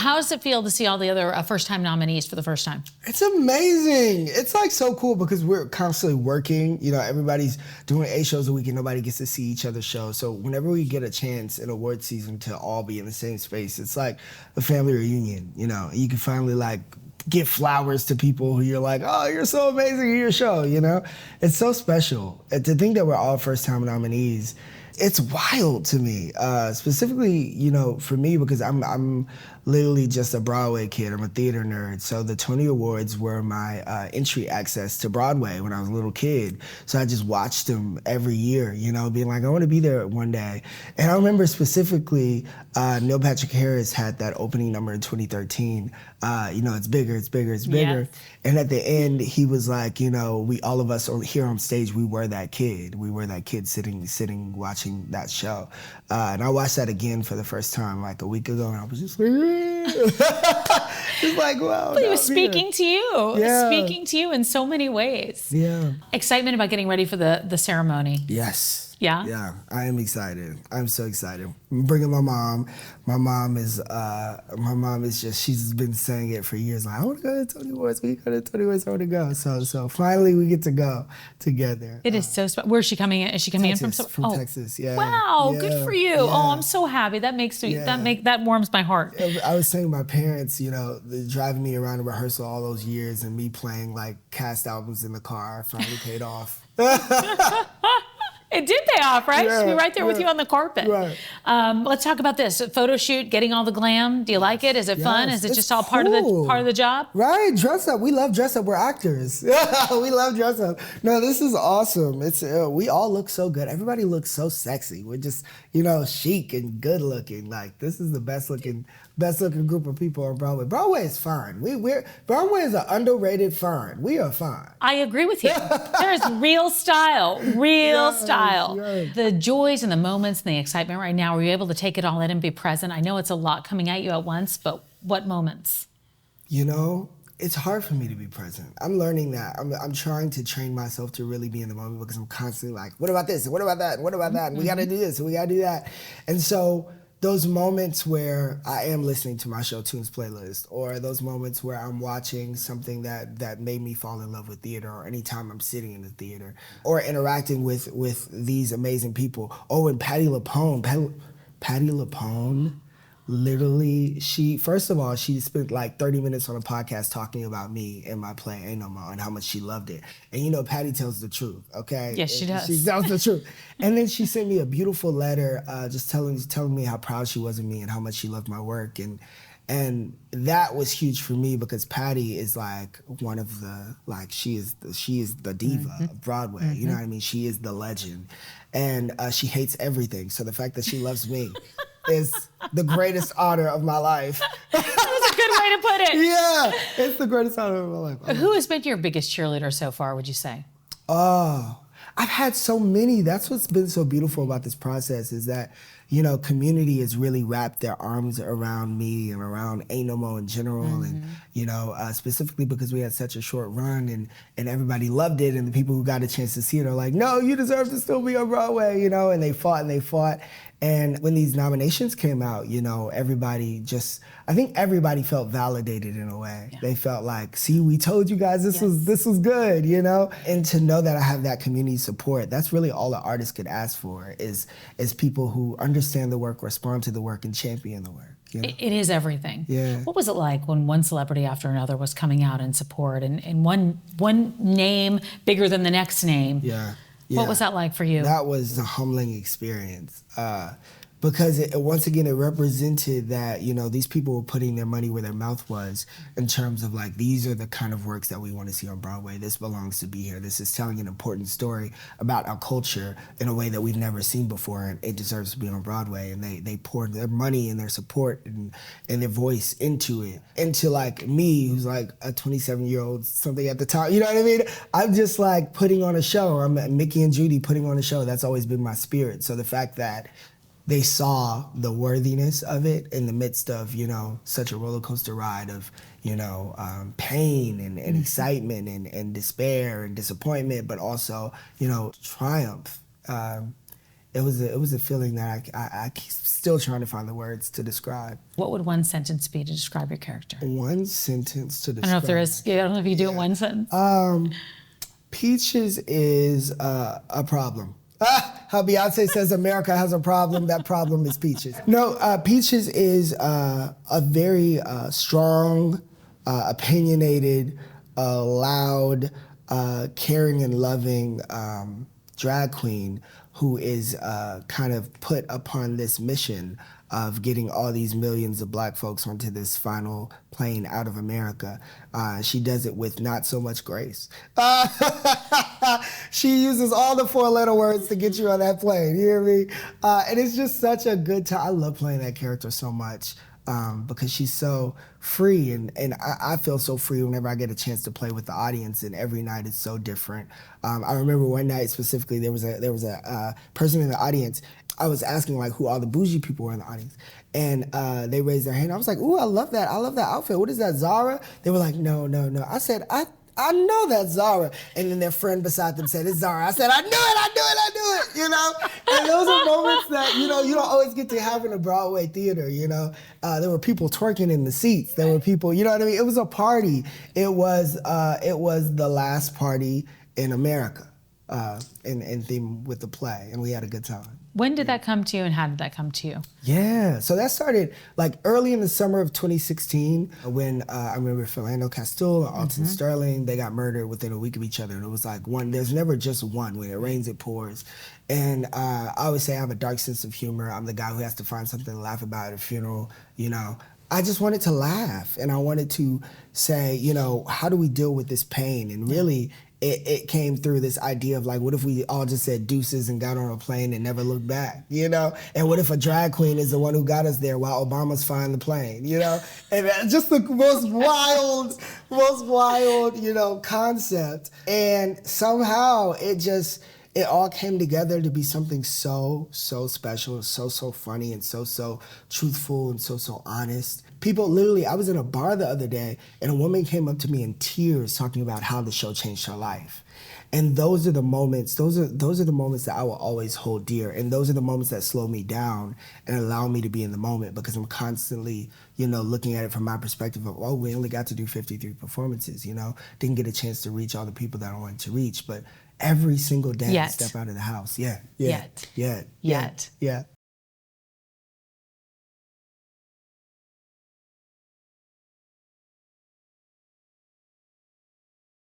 How does it feel to see all the other first-time nominees for the first time? It's amazing. It's like so cool because we're constantly working. You know, everybody's doing 8 shows a week and nobody gets to see each other's shows. So whenever we get a chance in award season to all be in the same space, it's like a family reunion, you know. You can finally like give flowers to people who you're like, oh, you're so amazing in your show, you know? It's so special. And to think that we're all first-time nominees, it's wild to me, specifically, you know, for me, because I'm literally just a Broadway kid. I'm a theater nerd. So the Tony Awards were my entry access to Broadway when I was a little kid. So I just watched them every year, you know, being like, I want to be there one day. And I remember specifically, Neil Patrick Harris had that opening number in 2013. You know, it's bigger, it's bigger, it's bigger. Yeah. And at the end, he was like, you know, all of us here on stage, we were that kid. We were that kid sitting, watching that show. And I watched that again for the first time like a week ago, and I was just like, just like, wow. But he was speaking to you, Yeah. speaking to you in so many ways. Yeah. Excitement about getting ready for the ceremony. Yes. Yeah? Yeah, I am excited. I'm so excited. I'm bringing my mom. My mom is just, she's been saying it for years. Like, I want to go to Tony Awards. We go to Tony Awards. I want to go. So finally we get to go together. It is so special. Where's she coming in? Is she coming Texas, in from Texas? Yeah. Wow, Yeah. good for you. Yeah. Oh, I'm so happy. That makes me, Yeah. that warms my heart. I was saying my parents, you know, driving me around to rehearsal all those years and me playing like cast albums in the car finally paid off. It did pay off, right? Yeah, She'll be right there with yeah. you on the carpet. Right. Let's talk about this. Photo shoot, getting all the glam. Do you like it? Is it fun? Yes, Is it it's just all cool. part of the job? Right, dress up. We love dress up. We're actors. We love dress up. No, this is awesome. It's we all look so good. Everybody looks so sexy. We're just, you know, chic and good looking. Like, this is the best looking group of people on Broadway. Broadway is fun. Broadway is an underrated fun. We are fun. I agree with you. There's real style, real style. yes. The joys and the moments and the excitement right now, were you able to take it all in and be present? I know it's a lot coming at you at once, but what moments? You know, it's hard for me to be present. I'm learning that. I'm trying to train myself to really be in the moment because I'm constantly like, what about this? And what about that? And what about that? And we got to do this and we got to do that. And so those moments where I am listening to my show tunes playlist, or those moments where I'm watching something that made me fall in love with theater, or anytime I'm sitting in the theater, or interacting with these amazing people. Oh, and Patti LuPone, literally, first of all, she spent like 30 minutes on a podcast talking about me and my play Ain't No More and how much she loved it. And you know, Patti tells the truth, okay? Yes, she does. She tells the truth. And then she sent me a beautiful letter just telling me how proud she was of me and how much she loved my work. And that was huge for me because Patti is like one of the, like, she is the diva of Broadway. You know what I mean? She is the legend. And she hates everything. So the fact that she loves me is the greatest honor of my life. That's a good way to put it. Yeah, it's the greatest honor of my life. Who has been your biggest cheerleader so far, would you say? Oh, I've had so many. That's what's been so beautiful about this process is that, you know, community has really wrapped their arms around me and around Ain't No More in general. And, you know, specifically because we had such a short run and everybody loved it. And the people who got a chance to see it are like, no, you deserve to still be on Broadway, you know, and they fought and they fought. And when these nominations came out, you know, I think everybody felt validated in a way. Yeah. They felt like, see, we told you guys this was good, you know? And to know that I have that community support, that's really all an artist could ask for is people who understand the work, respond to the work, and champion the work. You know? It is everything. Yeah. What was it like when one celebrity after another was coming out in support and one name bigger than the next name? Yeah. What was that like for you? That was a humbling experience because once again, it represented that, you know, these people were putting their money where their mouth was in terms of like, these are the kind of works that we want to see on Broadway. This belongs to be here. This is telling an important story about our culture in a way that we've never seen before, and it deserves to be on Broadway. And they poured their money and their support and their voice into it. Into like me, who's like a 27-year-old something at the time, you know what I mean? I'm just like putting on a show. I'm Mickey and Judy putting on a show. That's always been my spirit. So the fact that they saw the worthiness of it in the midst of, you know, such a roller coaster ride of, you know, pain and excitement and despair and disappointment, but also, you know, triumph. it was a feeling that I keep still trying to find the words to describe. What would one sentence be to describe your character? One sentence to describe. I don't know if there is. I don't know if you do it in one sentence. Peaches is a problem. How Beyonce says America has a problem, that problem is Peaches. No, Peaches is a very strong, opinionated, loud, caring and loving drag queen who is kind of put upon this mission of getting all these millions of black folks onto this final plane out of America. She does it with not so much grace. She uses all the 4-letter words to get you on that plane, you hear me? And it's just such a good time. I love playing that character so much. Because she's so free, and I feel so free whenever I get a chance to play with the audience, and every night is so different. I remember one night specifically, there was a person in the audience. I was asking like who all the bougie people were in the audience, and they raised their hand. I was like, ooh, I love that outfit. What is that, Zara? They were like, no. I said, I know that's Zara. And then their friend beside them said, it's Zara. I said, I knew it, you know? And those are moments that, you know, you don't always get to have in a Broadway theater, you know? There were people twerking in the seats. There were people, you know what I mean? It was a party. It was the last party in America, in theme with the play, and we had a good time. When did that come to you, and how did that come to you? Yeah, so that started like early in the summer of 2016 when I remember Philando Castile and Alton Sterling, they got murdered within a week of each other. And it was like there's never just one. When it rains, it pours. And I always say I have a dark sense of humor. I'm the guy who has to find something to laugh about at a funeral, you know. I just wanted to laugh, and I wanted to say, you know, how do we deal with this pain? And really, it came through this idea of like, what if we all just said deuces and got on a plane and never looked back, you know? And what if a drag queen is the one who got us there while Obama's flying the plane, you know? And that's just the most wild, you know, concept. And somehow it all came together to be something so special, so funny, and so truthful, and so honest. People literally, I was in a bar the other day, and a woman came up to me in tears talking about how the show changed her life. And those are the moments, those are the moments that I will always hold dear. And those are the moments that slow me down and allow me to be in the moment, because I'm constantly, you know, looking at it from my perspective of, oh, we only got to do 53 performances, you know? Didn't get a chance to reach all the people that I wanted to reach, but every single day I step out of the house. Yeah. Yet.